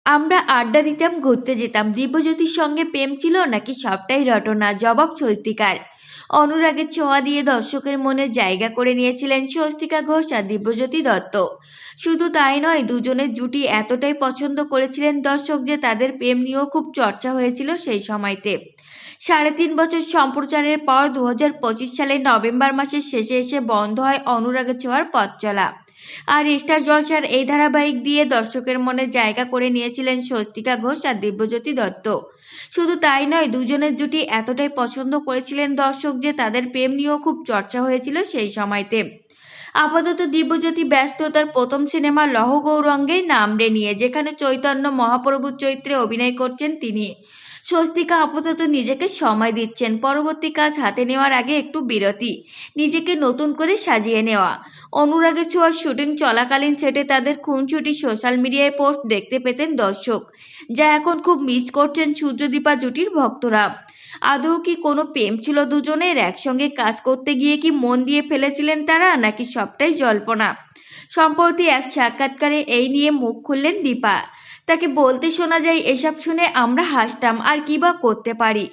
আমরা আড্ডা দিতাম, ঘুরতে যেতাম। দিব্যজ্যোতির সঙ্গে প্রেম ছিল নাকি সবটাই রটনা? জবাব স্বস্তিকার। অনুরাগের ছোঁয়া দিয়ে দর্শকের মনে জায়গা করে নিয়েছিলেন স্বস্তিকা ঘোষ আর দিব্যজ্যোতি দত্ত। শুধু তাই নয়, দুজনের জুটি এতটাই পছন্দ করেছিলেন দর্শক যে তাদের প্রেম নিয়েও খুব চর্চা হয়েছিল সেই সময়তে। ৩.৫ বছর সম্প্রচারের পর ২০২৫ সালের নভেম্বর মাসের শেষে এসে বন্ধ হয় অনুরাগের ছোঁয়ার পথ চলা। আর স্টার জলসার এই ধারাবাহিক দিয়ে দর্শকের মনে জায়গা করে নিয়েছিলেন স্বস্তিকা ঘোষ আর দিব্যজ্যোতি দত্ত। শুধু তাই নয়, দুজনের জুটি এতটাই পছন্দ করেছিলেন দর্শক যে তাদের প্রেম নিয়েও খুব চর্চা হয়েছিল সেই সময়তে। আপাতত দিব্যজ্যোতি ব্যস্ত তার প্রথম সিনেমা লহ গৌরঙ্গে নামড়ে নিয়ে, যেখানে চৈতন্য মহাপ্রভুর চরিত্রে অভিনয় করছেন তিনি। স্বস্তিকা আপাতত নিজেকে সময় দিচ্ছেন, পরবর্তী কাজ হাতে নেওয়ার আগে একটু বিরতি, নিজেকে নতুন করে সাজিয়ে নেওয়া। অনুরাগের ছোঁয়ার শুটিং চলাকালীন সেটে তাদের খুনসুটি সোশ্যাল মিডিয়ায় পোস্ট দেখতে পেতেন দর্শক, যা এখন খুব মিস করছেন সূর্যদীপা জুটির ভক্তরা। আদৌ কি কোনো প্রেম ছিল দুজনের? একসঙ্গে কাজ করতে গিয়ে কি মন দিয়ে ফেলেছিলেন তারা, নাকি সবটাই জল্পনা? সম্প্রতি এক সাক্ষাৎকারে এই নিয়ে মুখ খুললেন দীপা। তাকে বলতে শোনা যায়, এসব শুনে আমরা হাসতাম, আর কি বা করতে পারি।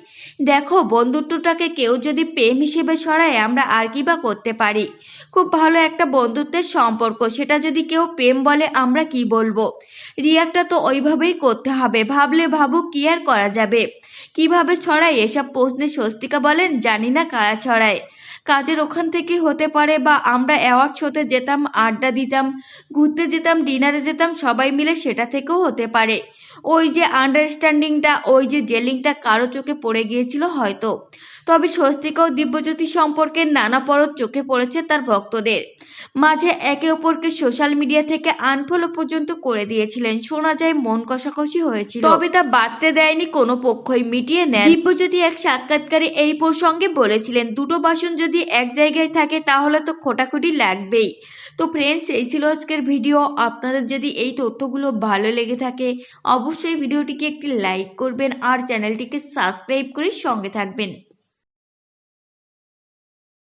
দেখো, বন্ধুত্বটাকে কেউ যদি প্রেম হিসেবে সরায়, আমরা আর কি বা করতে পারি। খুব ভালো একটা বন্ধুত্বের সম্পর্ক, সেটা যদি কেউ প্রেম বলে, আমরা কি বলবো? রিয়াক্টটা তো ওইভাবেই করতে হবে, ভাবলে ভাবুক, কি আর করা যাবে। কিভাবে ছড়ায় এসব প্রশ্নে স্বস্তিকা বলেন, জানি না কারা ছড়ায়। কাজের ওখান থেকে হতে পারে, বা আমরা অ্যাওয়ার্ড শোতে যেতাম, আড্ডা দিতাম, ঘুরতে যেতাম, ডিনারে যেতাম সবাই মিলে, সেটা থেকেও হতে পারে। ওই যে আন্ডারস্ট্যান্ডিংটা, ওই যে জেলিংটা কারো চোখে পড়ে গিয়েছিল হয়তো। তবে স্বস্তিকা ও দিব্যজ্যোতি সম্পর্কের নানা পরত চোখে পড়েছে তার ভক্তদের মাঝে। একে অপরকে সোশ্যাল মিডিয়া থেকে আনফলো পর্যন্ত করে দিয়েছিলেন, শোনা যায় মন কষাকষি হয়েছিল, তবে তা বাড়তে দেয়নি কোনো পক্ষই, মিটিয়ে নেন। দিব্যজ্যোতি এক সাক্ষাৎকারে এই প্রসঙ্গে বলেছিলেন, দুটো বাসন যদি এক জায়গায় থাকে তাহলে তো খোটাখুটি লাগবেই। তো ফ্রেন্ডস, এই ছিল আজকের ভিডিও। আপনাদের যদি এই তথ্যগুলো ভালো লেগে থাকে, অবশ্যই ভিডিওটিকে একটি লাইক করবেন আর চ্যানেলটিকে সাবস্ক্রাইব করে সঙ্গে থাকবেন।